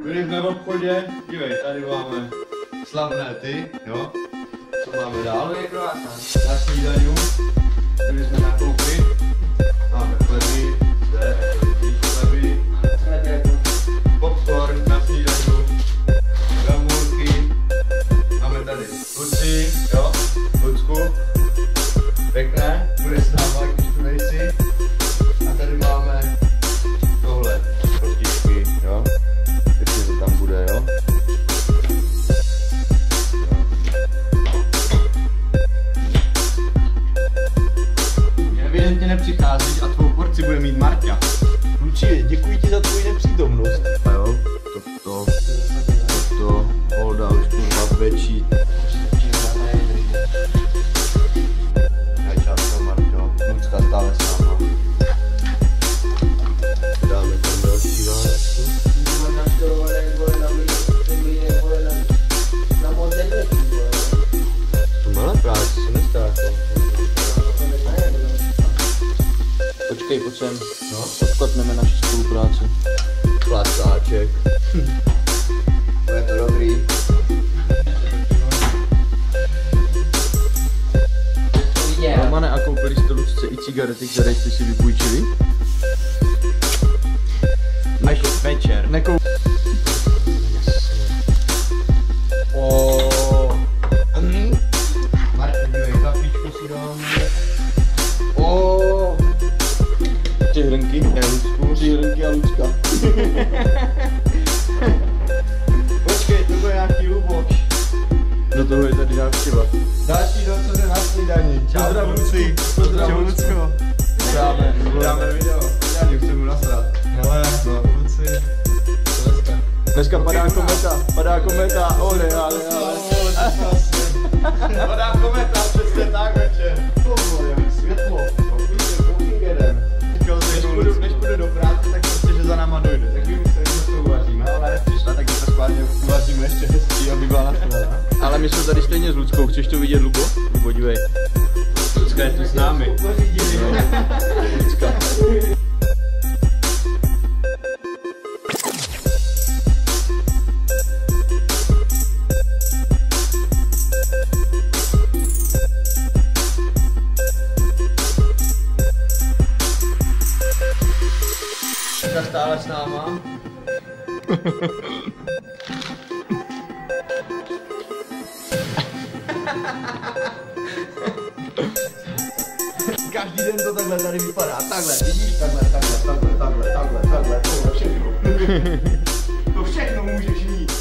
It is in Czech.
Byli jsme v obchodě, dívej, tady máme slavné ty, jo. Co máme dál? Na snídaňu, byli jsme nakoupit, máme chleby, zde, chleby, popcorn na snídaňu, bramburky, máme tady kluci, jo, Lucku, pěkné, bude s náma, když tu nejsi, a tady máme tohle, kostičky, jo, ještě to tam bude, jo. Evidentně nepřicházíš a tvou porci bude mít Marta. Kluči, děkuji ti za tvou nepřítomnost. A jo, to, Olda už kurva větší. Čátka Marta, Lucka stále s náma. Dáme tam další vážku. To malá práce, se nestáko. Počkej, pojď sem. No? Odklepneme naši spolupráci. Placáček. Bude to dobrý. Romane, a koupili jste Lucce i cigarety, které jste si vypůjčili? Večer. Marta, dívej, kapičku si dáme. Tři hrnky, tři hrnky a Lucka. Počkej, to bude nějaký luboš. Do toho je tady návštěva. Další den, co jde na snídani. Čau, Luci. Čau, Lucko. Dáme video. Já chci mu nasrat. Hele, no, Luci. Dneska padá kometa, ole. Padá kometa, přesně tak večer. Jak světlo. Než půjdu do práce, tak prostě, že za náma dojde. Tak vymysleli, že to uvaříme, ale nepřišla, tak to skválně uvaříme ještě hezký, aby byla nasraná. Ale my jsme tady stejně s Luckou, chceš to vidět, Lubo? Lubo, dívej. Lucka je tu s námi. Lucka. Lucka stále s náma. Každý den to takhle tady vypadá. Takhle, vidíš? Takhle, tohle všechno. To všechno můžeš mít.